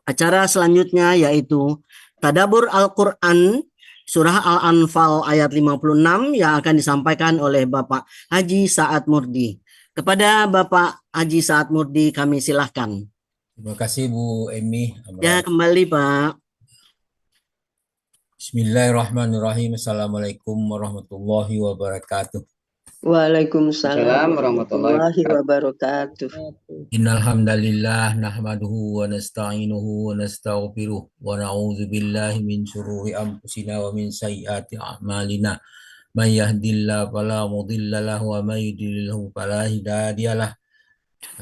acara selanjutnya yaitu Tadabur Al-Quran Surah Al-Anfal ayat 56 yang akan disampaikan oleh Bapak Haji Saad Murdi. Kepada Bapak Haji Saad Murdi kami silahkan. Terima kasih Bu Emi Ya, Amran. kembali Pak. Bismillahirrahmanirrahim. Assalamualaikum warahmatullahi wabarakatuh. Waalaikumsalam Assalamualaikum warahmatullahi warahmatullahi wabarakatuh. wabarakatuh. Innal hamdalillah nahmaduhu wa nasta'inuhu wa nastaghfiruh wa na'udzu billahi min shururi anfusina wa min sayyiati a'malina. May yahdihillahu fala mudilla lahu wa may yudlilhu fala hadiya lahu.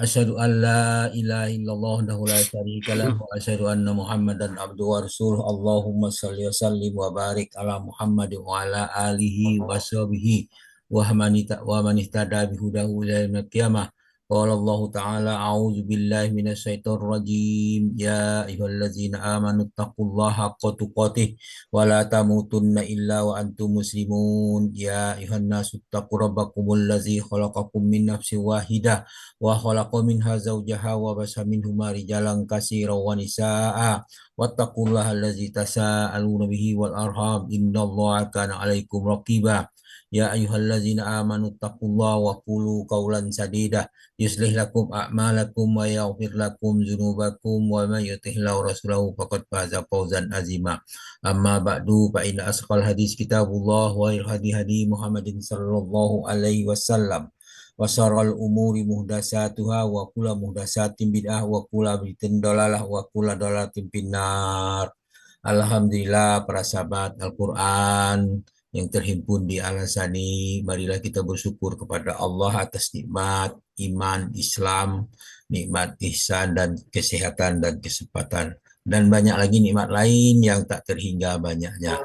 Asyhadu an la ilaha illallah wahdahu la syarika lahu wa asyhadu anna Muhammadan abduhu wa rasuluh. Allahumma shalli wa sallim wa barik ala Muhammad wa ala alihi wa sahbihi wa man ihtada bihudahu ila yaumil qiyamah. Qala Allah Ta'ala a'udzu billahi minasyaitonir rajim. Ya ayyuhallazina amanu taqullaha haqqa tuqatih wa la tamutunna illa wa antum muslimun. Ya ayyuhan nasu taqu rabbakumul ladzi khalaqakum min nafsin wahidah wa khalaqa minha zawjaha wa basa minhuma rijalan katsiran wa nisaa wattaqullaha allazi tasaaluna bihi wal arham innallaha kana 'alaikum raqiba. Ya ayyuhallazina amanu taqullaha wa qulu qawlan sadida yuslih lakum a'malakum wa yaghfir lakum dzunubakum wa may yuti'illahu rasulahu faqad faza fawzan azima. Amma ba'du fa inna asqal hadis kitabullah wa hadi hadi Muhammadin sallallahu alaihi wasallam wa syarrul umuri muhdasatuha wa kullu muhdasatin bid'ah wa kullu bid'atin dalalah wa kullu dalalatin finnar. Alhamdulillah para sahabat Al-Quran yang terhimpun di Al-Asani, marilah kita bersyukur kepada Allah atas nikmat iman, Islam, nikmat ihsan dan kesehatan dan kesempatan dan banyak lagi nikmat lain yang tak terhingga banyaknya.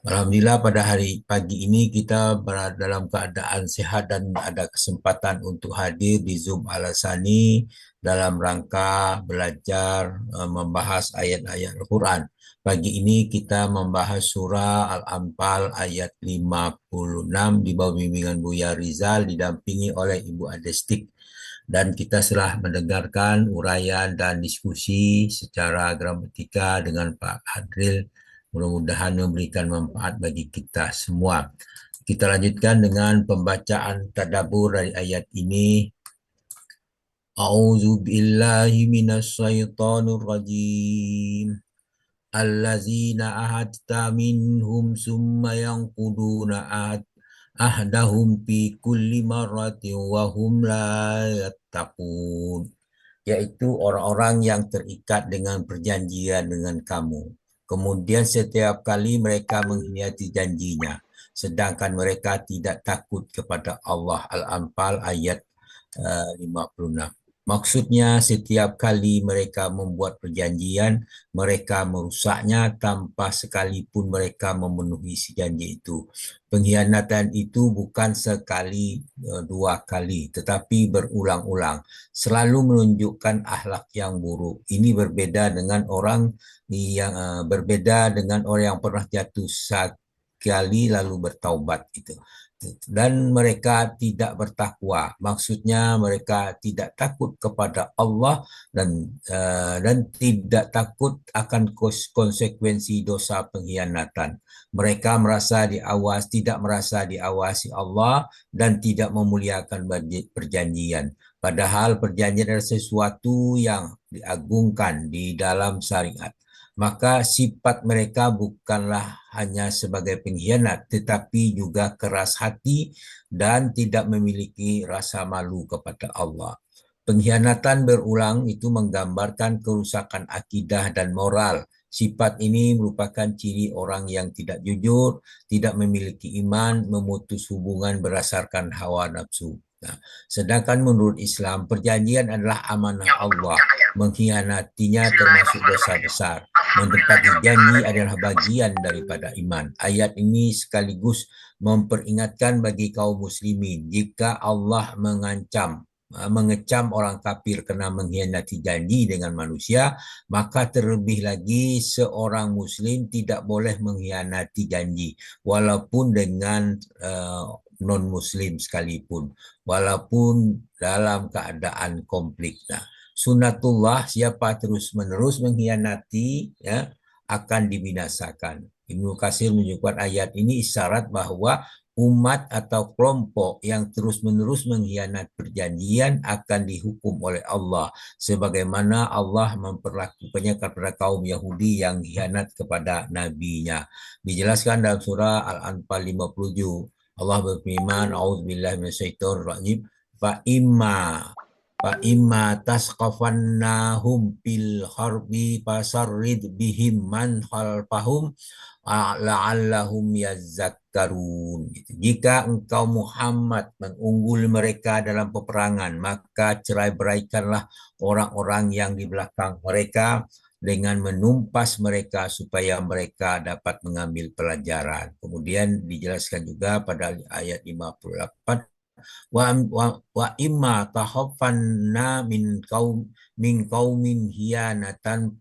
Alhamdulillah pada hari pagi ini kita berada dalam keadaan sehat dan ada kesempatan untuk hadir di Zoom Al-Asani dalam rangka belajar membahas ayat-ayat Al-Quran. Pagi ini kita membahas surah Al-Anfal ayat 56 di bawah bimbingan Buya Rizal didampingi oleh Ibu Adestik. Dan kita telah mendengarkan uraian dan diskusi secara gramatika dengan Pak Adril. Mudah-mudahan memberikan manfaat bagi kita semua. Kita lanjutkan dengan pembacaan tadabbur dari ayat ini. A'udzu billahi minasyaitonir rajim. Allazina ahadta minhum summa yanquduna ahdahum fi kulli marratin wa hum la yattaqun. Yaitu orang-orang yang terikat dengan perjanjian dengan kamu. Kemudian setiap kali mereka mengkhianati janjinya, sedangkan mereka tidak takut kepada Allah. Al-Anfal ayat 56. Maksudnya setiap kali mereka membuat perjanjian, mereka merusaknya tanpa sekalipun mereka memenuhi si janji itu. Pengkhianatan itu bukan sekali, dua kali, tetapi berulang-ulang. Selalu menunjukkan akhlak yang buruk. Ini berbeda dengan orang yang pernah jatuh sekali lalu bertaubat itu. Dan mereka tidak bertakwa, maksudnya mereka tidak takut kepada Allah dan tidak takut akan konsekuensi dosa pengkhianatan. Mereka tidak merasa diawasi Allah dan tidak memuliakan perjanjian. Padahal perjanjian adalah sesuatu yang diagungkan di dalam syariat. Maka sifat mereka bukanlah hanya sebagai pengkhianat, tetapi juga keras hati dan tidak memiliki rasa malu kepada Allah. Pengkhianatan berulang itu menggambarkan kerusakan akidah dan moral. Sifat ini merupakan ciri orang yang tidak jujur, tidak memiliki iman, memutus hubungan berdasarkan hawa nafsu. Nah, sedangkan menurut Islam, perjanjian adalah amanah Allah. Mengkhianatinya termasuk dosa besar. Menepati janji adalah bagian daripada iman. Ayat ini sekaligus memperingatkan bagi kaum muslimin jika Allah mengecam orang kafir kerana mengkhianati janji dengan manusia, maka terlebih lagi seorang muslim tidak boleh mengkhianati janji walaupun dengan non-muslim sekalipun, walaupun dalam keadaan konflik. Sunnatullah, siapa terus-menerus mengkhianati ya akan dibinasakan. Ibnu Katsir menyebutkan ayat ini isyarat bahwa umat atau kelompok yang terus-menerus mengkhianat perjanjian akan dihukum oleh Allah sebagaimana Allah memperlakukannya kepada kaum Yahudi yang khianat kepada nabinya. Dijelaskan dalam surah Al-Anfal 57. Allah berfirman, "A'udzubillahi minasyaitonir rajim. Fa imma tasqafannahum fil harbi fasarrid bihim man khalfahum la'allahum yazakkarun. Jika engkau Muhammad mengungguli mereka dalam peperangan, maka cerai-beraikanlah orang-orang yang di belakang mereka dengan menumpas mereka supaya mereka dapat mengambil pelajaran. Kemudian dijelaskan juga pada ayat 58, wa imma tahaffanna min qaumin hiyanatan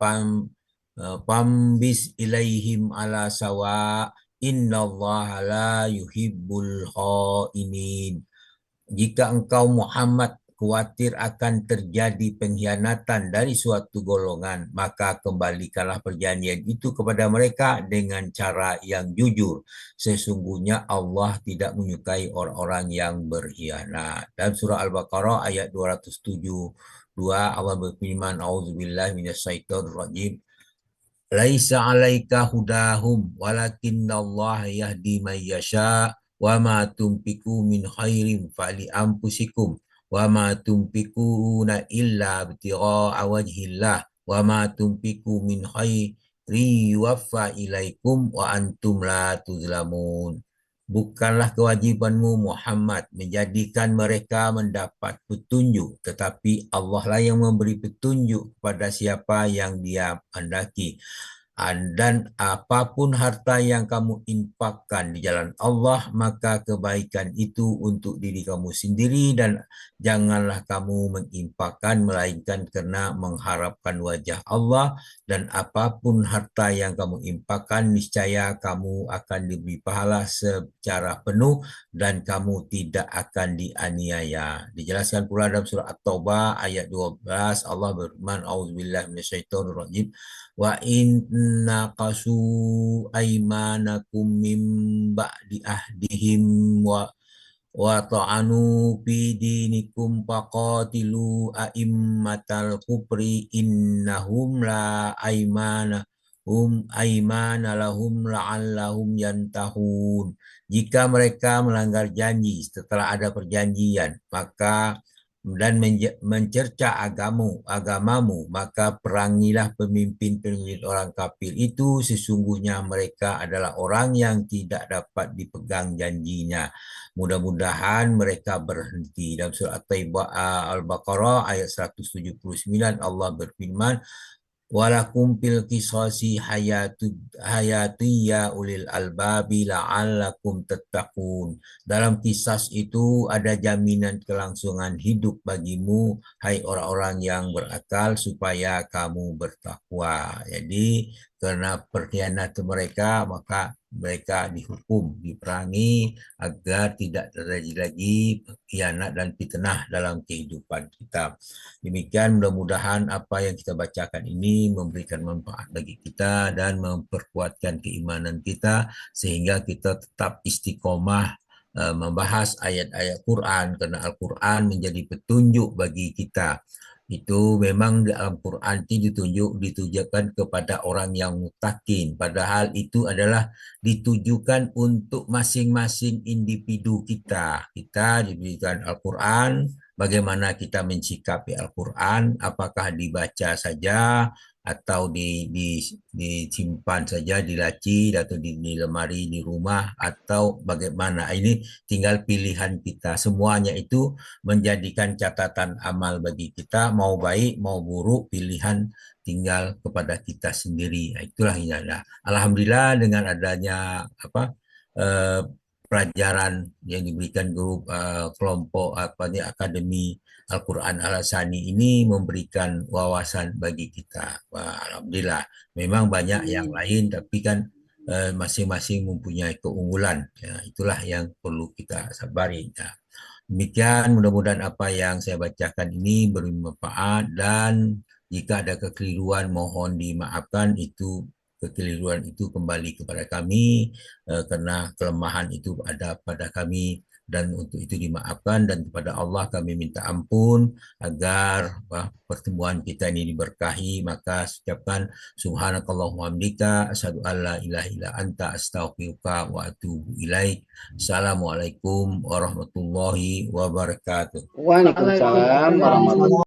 pambis ilaihim ala sawa innallaha la yuhibbul khainin. Jika engkau Muhammad khawatir akan terjadi pengkhianatan dari suatu golongan, maka kembalikanlah perjanjian itu kepada mereka dengan cara yang jujur. Sesungguhnya Allah tidak menyukai orang-orang yang berkhianat. Dalam surah Al-Baqarah ayat 272, Allah berfirman, "A'udzubillahi minasyaitonirrajim. Laisa 'alaika hudahum walakinallaha yahdi man yasha wa ma tunfiqu min khairin fali anfusikum wa ma tunfiquna illa ibtigha'a wajhillah wa ma tunfiqu min khairin yuwaffa ilaikum wa antum la tuzlamun." Bukanlah kewajibanmu Muhammad menjadikan mereka mendapat petunjuk, tetapi Allah lah yang memberi petunjuk kepada siapa yang Dia kehendaki. Dan apapun harta yang kamu infakkan di jalan Allah, maka kebaikan itu untuk diri kamu sendiri, dan janganlah kamu menginfakkan melainkan karena mengharapkan wajah Allah. Dan apapun harta yang kamu infakkan, niscaya kamu akan diberi pahala secara penuh dan kamu tidak akan dianiaya. Dijelaskan pula dalam surah At-Taubah ayat 12, Allah berfirman, "A'udzubillahi minasyaitonirrajim. Wa inna qasu aimanakum min ba'di ahdihim wa ta'anu fi dinikum faqatilu a'immatal kufri innahum la aimana lahum la'allahum yantahun." Jika mereka melanggar janji setelah ada perjanjian, maka dan mencerca agamamu, maka perangilah pemimpin-pemimpin orang kafir itu. Sesungguhnya mereka adalah orang yang tidak dapat dipegang janjinya. Mudah-mudahan mereka berhenti. Dalam surah Al-Baqarah ayat 179, Allah berfirman, "Walakum fil qisasi hayatiyya ulil albabi la'allakum tattaqun." Dalam kisas itu ada jaminan kelangsungan hidup bagimu, hai orang-orang yang berakal, supaya kamu bertakwa. Jadi karena perkhianatan mereka, maka mereka dihukum, diperangi agar tidak terjadi lagi khianat dan fitnah dalam kehidupan kita. Demikian, mudah-mudahan apa yang kita bacakan ini memberikan manfaat bagi kita dan memperkuatkan keimanan kita sehingga kita tetap istiqomah membahas ayat-ayat Quran, karena Al-Quran menjadi petunjuk bagi kita. Itu memang dalam Quran itu ditujukan kepada orang yang mutakin, padahal itu adalah ditujukan untuk masing-masing individu kita. Kita diberikan Al-Quran, bagaimana kita mensikapi Al-Quran, apakah dibaca saja atau disimpan saja di laci atau di lemari di rumah, atau bagaimana. Ini tinggal pilihan kita. Semuanya itu menjadikan catatan amal bagi kita, mau baik mau buruk, pilihan tinggal kepada kita sendiri. Itulah ini ada. Alhamdulillah dengan adanya pelajaran yang diberikan grup kelompok Akademi Al-Quran Al-Asani ini memberikan wawasan bagi kita. Alhamdulillah. Memang banyak yang lain, tapi kan masing-masing mempunyai keunggulan. Ya, itulah yang perlu kita sabari. Ya. Demikian, mudah-mudahan apa yang saya bacakan ini bermanfaat, dan jika ada kekeliruan mohon dimaafkan. Kekeliruan itu kembali kepada kami, karena kelemahan itu ada pada kami, dan untuk itu dimaafkan, dan kepada Allah kami minta ampun agar pertemuan kita ini diberkahi. Maka ucapkan subhanakallahumma hamdika asyhadu an la ilaha illa anta astaghfiruka wa atubu ilaik. Assalamualaikum warahmatullahi wabarakatuh. Waalaikumsalam warahmatullahi